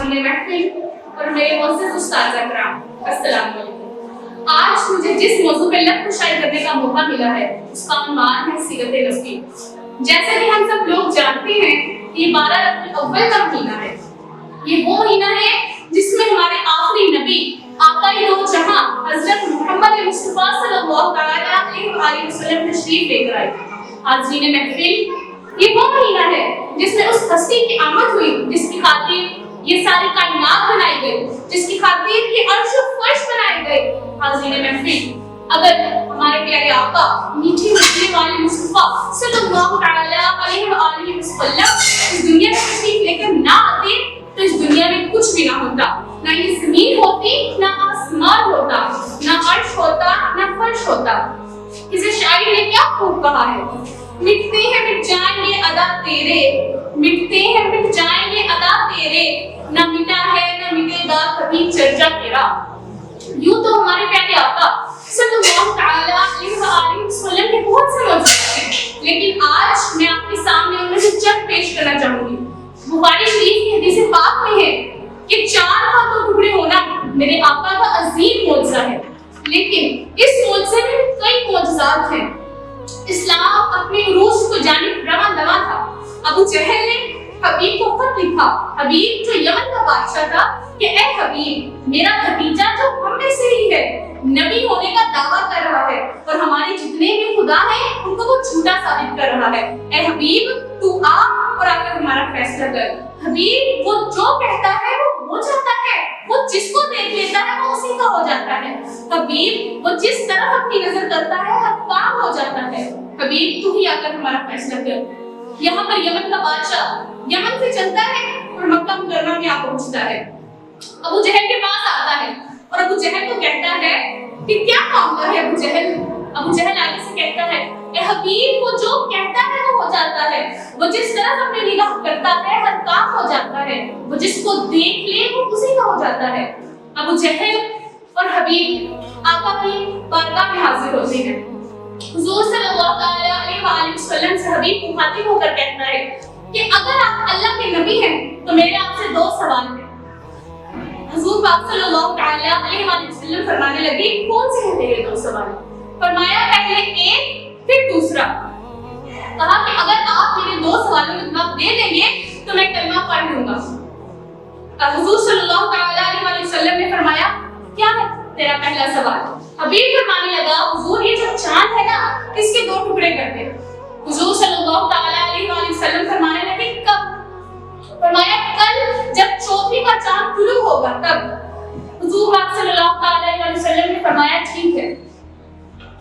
सामने महफिल और मेरे मुअज़्ज़ज़ उस्ताद करام, अस्सलाम वालेकुम। आज मुझे जिस मौजू पे लफ्ज़ शायद करने का मौका मिला है उसका उन्वान है सीरत नबी। जैसे कि हम सब लोग जानते हैं कि 12 रबीउल अव्वल का महीना है। ये वो महीना है जिसमें हमारे आखिरी नबी आकाए दो जहां हजरत मोहम्मद मुस्तफा सल्लल्लाहु अलैहि वसल्लम तशरीफ लेकर आए। हाज़रीन महफिल, ये वो महीना है जिसमें उस हस्ती की आमद हुई जिसकी खातिर ये सारी कायनात बनाई गई, जिसकी खातिर ये अर्श और फर्श बनाए गए। हाज़रीन महफिल, अगर हमारे प्यारे आका मीठे मिलने वाले मुस्तफा सल्लल्लाहु अलैहि वसल्लम इस दुनिया में तशरीफ लेकर ना आते तो इस दुनिया में कुछ भी ना होता। ना ये जमीन होती, ना आसमान होता, ना अर्श होता, ना फर्श होता। किसी शायर ने क्या खूब कहा है, मिटते हैं मिट जाएंगे अदा तेरे, मिटते हैं मिट जाएंगे अदा तेरे, ना मिटा है ना मिटेगा कभी चर्चा तेरा। यूं तो हमारे प्यारे आका सल्लल्लाहु अलैहि वसल्लम के बहुत से मौजूद हैं, लेकिन आज मैं आपके सामने उनमें से चंद पेश करना चाहूंगी। बुखारी शरीफ की हदीस पाक में है कि चांद का दो टुकड़े होना मेरे आका का अजीम मौजज़ा है, लेकिन इस मौजज़े में कई मौजज़ात हैं। इस्लाम अपने उरूज को जानिब रवां दवा था। अबू जहल ने हबीब को खत लिखा, हबीब जो यमन का बादशाह था, कि ए हबीब, मेरा भतीजा जो हम में से ही है नबी होने का दावा कर रहा है और हमारे जितने भी खुदा हैं उनको वो झूठा साबित कर रहा है। ए हबीब, तू आ और आकर हमारा फैसला कर। हबीब, वो जो कहता है वो हो जाता है, वो जिसको देख लेता है वो उसी का हो जाता है। हबीब, वो जिस तरफ अपनी नजर करता है हर काम हो जाता है। हबीब, तू ही आकर हमारा फैसला कर। यहाँ पर यमन का बादशाह यमन से चलता है और मक्का मुकर्रमा में आ पहुंचता है। अबू जहल के पास आता है और अबू जहल को कहता है कि क्या मामला है अबू जहल। अबू जहल आगे से कहता है, ए हबीब, वो जो कहता है वो हो जाता है, वो जिस तरफ अपनी निगाह करता है हर काम हो जाता है, वो जिसको देख ले वो उसी का हो जाता है। अबू जहल और हबीब आका की बारगाह में हाजिर होते हैं। हुजूर सल्लल्लाहु अलैहि वसल्लम से हबीब मुखातिब होकर कहता है कि अगर आप अल्लाह के नबी हैं तो मेरे आपसे दो सवाल हैं। हुजूर पाक सल्लल्लाहु अलैहि वसल्लम फरमाने लगे, कौन से हैं तेरे दो सवाल? फरमाया, पहले एक फिर दूसरा। कहा कि अगर आप मेरे दो सवालों में जवाब दे देंगे तो मैं कलमा पढ़ लूंगा। हुजूर सल्लल्लाहु अलैहि वसल्लम ने फरमाया, क्या है तेरा पहला सवाल? हबीब फरमाने लगा, हुजूर, ये जो चांद है ना इसके दो टुकड़े कर दे। हुजूर सल्लल्लाहु अलैहि वसल्लम फरमाने लगे, कब? फरमाया, कल जब चौथी का चांद तुलू होगा तब। हुजूर पाक सल्लल्लाहु अलैहि वसल्लम ने फरमाया, ठीक है।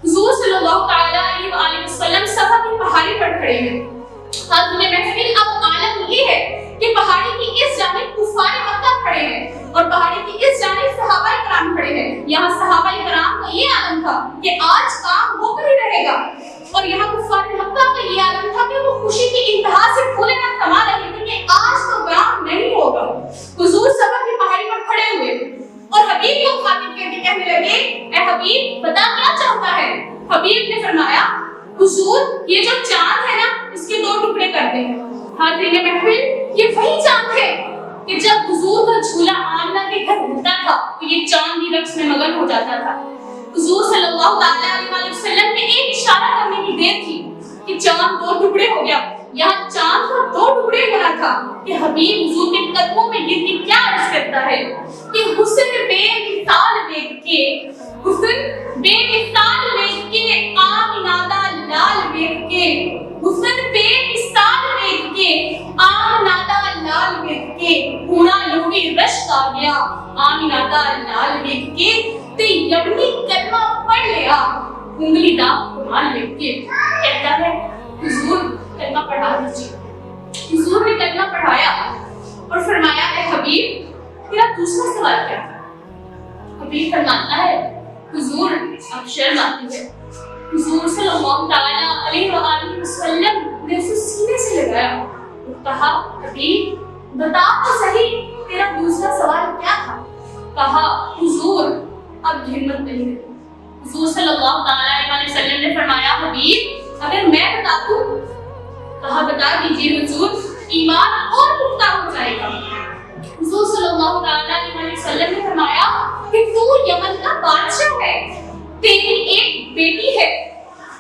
हुजूर सल्लल्लाहु अलैहि वसल्लम सफा की पहाड़ी पर खड़े हैं। हाज़रीन महफिल, अब आलम ये है कि पहाड़ी की इस जानिब कुफार मक्का खड़े हैं और पहाड़ी की इस जानिब सहाबाए कराम खड़े हैं। यहाँ सहाबाए कराम का ये आलम था कि आज काम होकर ही रहेगा, और यहाँ कुफार मक्का का ये आलम था कि वो खुशी की इंतहा से फूले ना समा रहे थे कि आज तो काम नहीं होगा। हुजूर सफा की पहाड़ी पर खड़े हुए और हबीब को खातिब करके कहने लगे, ए हबीब, बता क्या चाहता है? हबीब ने फरमाया, हुजूर, ये जो चांद है ना इसके दो टुकड़े कर दे। हाज़रीन महफिल, ये वही चांद है कि जब हुजूर का झूला आमना के घर होता था तो ये चांद भी रक्स में मगन हो जाता था। हुजूर सल्लल्लाहु अलैहि वसल्लम ने एक इशारा करने की देर थी कि चांद दो टुकड़े हो गया। यहाँ चांद को दो टुकड़े होना था कि हबीब हुजूर के कदमों में गिर के क्या अर्ज करता है कि हुस्न बेमिसाल देख के, हुस्न बेमिसाल देख के, आमिना दा लाल देख के, हुस्न बेमिसाल देख के, आमिना दा लाल देख के, पूरा लूबी रश्क आ गया, आमिना दा लाल देख के, ते यमनी कलमा पढ़ लिया, उंगली दा कुरान देख के। कहता है, हुजूर कलमा पढ़ा दीजिए। हुजूर ने कलमा पढ़ाया और फरमाया, ए हबीब, तेरा दूसरा सवाल क्या है? हबीब फरमाता है, हुजूर, आप शर्म आती है। हुजूर सल्लल्लाहु अलैहि वसल्लम ने उसे सीने से लगाया और कहा, हबीब, बता तो सही तेरा दूसरा सवाल क्या था? कहा, हुजूर, अब हिम्मत नहीं रही। हुजूर सल्लल्लाहु अलैहि वसल्लम ने फरमाया, हबीब, अगर मैं बता दूं? कहा, बता दीजिए हुजूर, ईमान और पुख्ता हो जाएगा। حضور صلی اللہ علیہ وسلم نے فرمایا کہ تو یمن کا بادشاہ ہے، تیری ایک بیٹی ہے،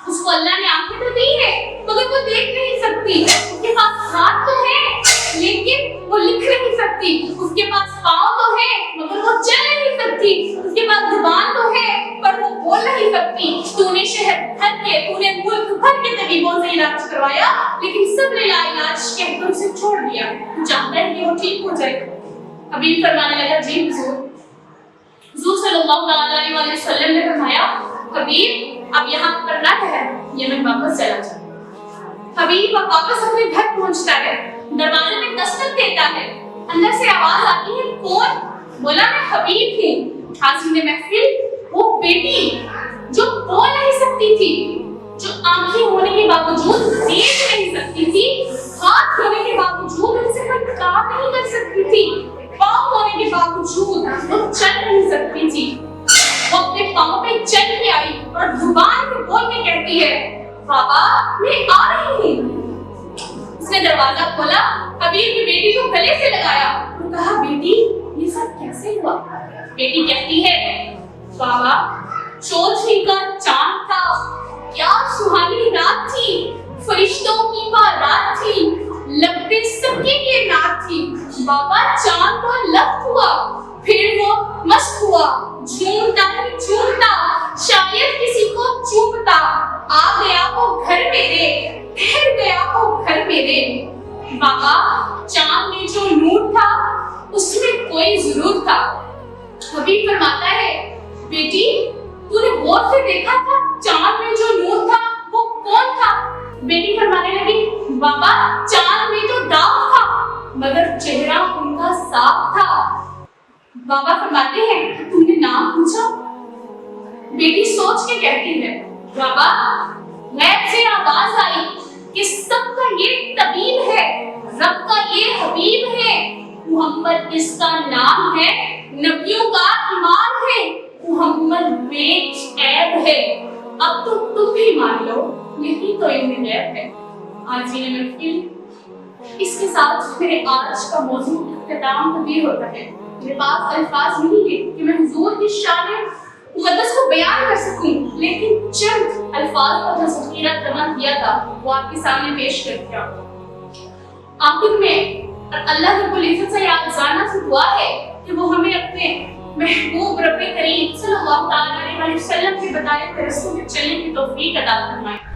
اس کو اللہ نے آنکھیں تو دی ہے مگر وہ دیکھ نہیں سکتی، اس کے پاس ہاتھ تو ہے لیکن وہ لکھ نہیں سکتی، اس کے پاس پاؤں تو ہے مگر وہ چل نہیں سکتی، اس کے پاس زبان تو ہے پر وہ بول نہیں سکتی، تو نے شہر بھر کے، تو نے ملک بھر کے طبیبوں سے علاج کروایا لیکن سب نے لا علاج کہہ کر اسے چھوڑ دیا، تو چاہتا ہے کہ وہ ٹھیک ہو جائے۔ حبیب فرمانے لگا جی حضور۔ حضور صلی اللہ علیہ وسلم نے فرمایا حبیب اب یہاں کرنا ہے، یمن واپس چلا جا۔ حبیب اب واپس اپنے گھر پہنچتا ہے، دروازے میں دستک دیتا ہے، اندر سے آواز آتی ہے کون؟ بولا میں حبیب ہوں۔ حاضرین محفل وہ بیٹی جو بول نہیں سکتی تھی، جو آنکھیں ہونے کے باوجود دیکھ نہیں سکتی تھی، ہاتھ ہونے کے باوجود ان سے کوئی کام نہیں کر سکتی تھی، پاؤں ہونے کے باوجود وہ چل نہیں سکتی تھی، وہ اپنے پاؤں پہ چل کے آئی اور زبان سے بول کے کہتی ہے بابا میں آ رہی ہوں۔ اس نے دروازہ کھولا، حبیب کی بیٹی کو گلے سے لگایا اور کہا بیٹی یہ سب کیسے ہوا؟ بیٹی کہتی ہے بابا چودھری کا چاند تھا، کیا سہانی رات تھی، فرشتوں کی بارات تھی، لب پہ سب کے لیے نعت تھی، بابا چاند کو لفت ہوا پھر وہ مست ہوا، جھومتا ہی جھومتا شاید کسی کو چومتا، آ گیا وہ گھر میرے، ٹھہر گیا وہ گھر میرے، بابا چاند میں جو نور تھا اس میں کوئی ضرور تھا۔ حبیب فرماتا ہے بیٹی تو نے غور سے دیکھا تھا چاند میں جو نور تھا وہ کون تھا؟ بیٹی فرمانے لگی بابا چاند میں تو داغ تھا مگر چہرہ ان کا صاف تھا۔ بابا فرماتے ہیں تم نے نام پوچھا؟ بیٹی سوچ کے کہتی ہے بابا غیب سے آواز آئی کہ سب کا یہ طبیب ہے، رب کا یہ حبیب ہے، محمد اس کا نام ہے، نبیوں کا امام ہے، محمد بے عیب ہے، اب تو تم بھی مان لو یہی تو علم غیب ہے۔ آجین محفل اس کے ساتھ میرے آج کا موضوع اختتام بھی ہوتا ہے۔ میرے پاس الفاظ نہیں ہے کہ میں حضور کی شان مقدس کو بیان کر سکوں، لیکن چند الفاظ کا جو ذخیرہ جمع کیا تھا وہ آپ کے سامنے پیش کر دیا۔ آخر میں اللہ رب العزت سے یادگارانہ سے دعا ہے کہ وہ ہمیں اپنے محبوب رب کریم صلی اللہ علیہ وسلم کے بتائے ہوئے رستے میں چلنے کی توفیق عطا فرمائے۔